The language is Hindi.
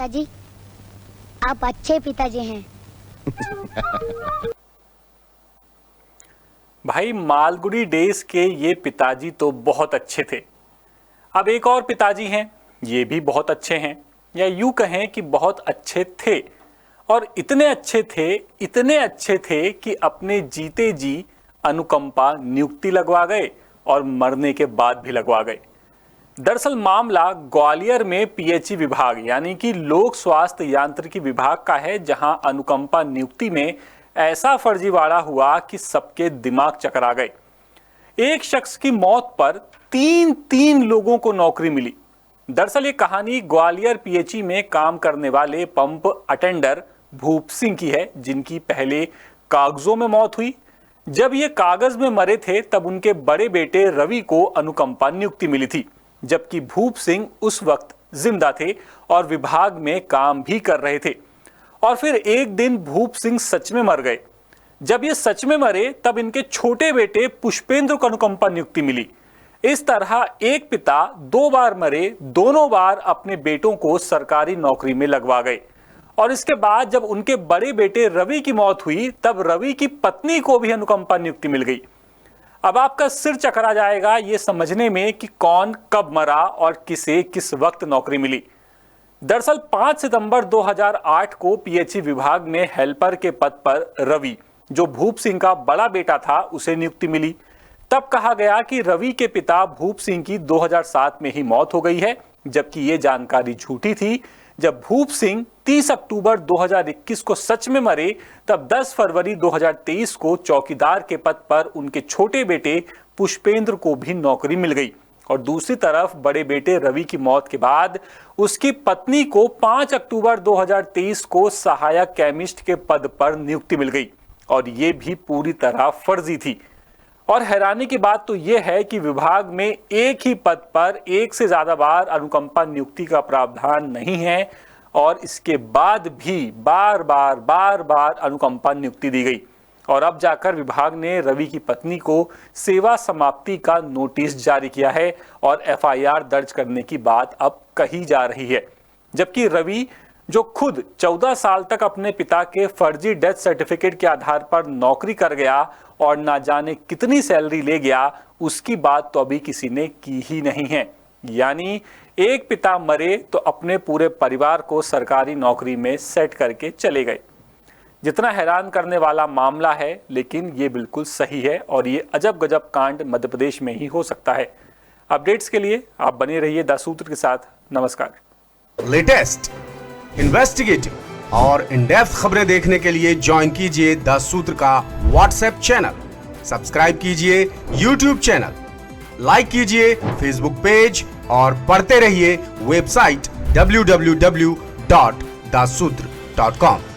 पिताजी, आप अच्छे पिताजी हैं। भाई मालगुडी डेज के ये पिताजी तो बहुत अच्छे थे। अब एक और पिताजी हैं, ये भी बहुत अच्छे हैं, या यूं कहें कि बहुत अच्छे थे। और इतने अच्छे थे कि अपने जीते जी अनुकंपा नियुक्ति लगवा गए और मरने के बाद भी लगवा गए। दरअसल मामला ग्वालियर में पीएचई विभाग यानी कि लोक स्वास्थ्य यांत्रिकी विभाग का है, जहां अनुकंपा नियुक्ति में ऐसा फर्जीवाड़ा हुआ कि सबके दिमाग चकरा गए। एक शख्स की मौत पर तीन लोगों को नौकरी मिली। दरअसल ये कहानी ग्वालियर पीएचई में काम करने वाले पंप अटेंडर भूप सिंह की है, जिनकी पहले कागजों में मौत हुई। जब ये कागज में मरे थे तब उनके बड़े बेटे रवि को अनुकंपा नियुक्ति मिली थी, जबकि भूप सिंह उस वक्त जिंदा थे और विभाग में काम भी कर रहे थे। और फिर एक दिन भूप सिंह सच में मर गए। जब ये सच में मरे तब इनके छोटे बेटे पुष्पेंद्र को अनुकंपा नियुक्ति मिली। इस तरह एक पिता 2 बार मरे, दोनों बार अपने बेटों को सरकारी नौकरी में लगवा गए। और इसके बाद जब उनके बड़े बेटे रवि की मौत हुई तब रवि की पत्नी को भी अनुकंपा नियुक्ति मिल गई। अब आपका सिर चकरा जाएगा ये समझने में कि कौन कब मरा और किसे किस वक्त नौकरी मिली। दरअसल 5 सितंबर 2008 को पीएचई विभाग में हेल्पर के पद पर रवि, जो भूप सिंह का बड़ा बेटा था, उसे नियुक्ति मिली। तब कहा गया कि रवि के पिता भूप सिंह की 2007 में ही मौत हो गई है, जबकि ये जानकारी झूठी थी। जब भूप सिंह 30 अक्टूबर 2021 को सच में मरे तब 10 फरवरी 2023 को चौकीदार के पद पर उनके छोटे बेटे पुष्पेंद्र को भी नौकरी मिल गई। और दूसरी तरफ बड़े बेटे रवि की मौत के बाद उसकी पत्नी को 5 अक्टूबर 2023 को सहायक केमिस्ट के पद पर नियुक्ति मिल गई, और ये भी पूरी तरह फर्जी थी। और हैरानी की बात तो यह है कि विभाग में एक ही पद पर एक से ज्यादा बार अनुकंपा नियुक्ति का प्रावधान नहीं है, और इसके बाद भी बार बार अनुकंपा नियुक्ति दी गई। और अब जाकर विभाग ने रवि की पत्नी को सेवा समाप्ति का नोटिस जारी किया है और एफआईआर दर्ज करने की बात अब कही जा रही है। जबकि रवि, जो खुद 14 साल तक अपने पिता के फर्जी डेथ सर्टिफिकेट के आधार पर नौकरी कर गया और ना जाने कितनी सैलरी ले गया, उसकी बात तो अभी किसी ने की ही नहीं है। यानी एक पिता मरे तो अपने पूरे परिवार को सरकारी नौकरी में सेट करके चले गए। जितना हैरान करने वाला मामला है, लेकिन ये बिल्कुल सही है और ये अजब गजब कांड मध्य प्रदेश में ही हो सकता है। अपडेट्स के लिए आप बने रहिए द सूत्र के साथ। नमस्कार। लेटेस्ट, इन्वेस्टिगेटिव और इन डेप्थ खबरें देखने के लिए ज्वाइन कीजिए द सूत्र का व्हाट्सएप चैनल, सब्सक्राइब कीजिए यूट्यूब चैनल, लाइक कीजिए फेसबुक पेज और पढ़ते रहिए वेबसाइट www.dasutr.com।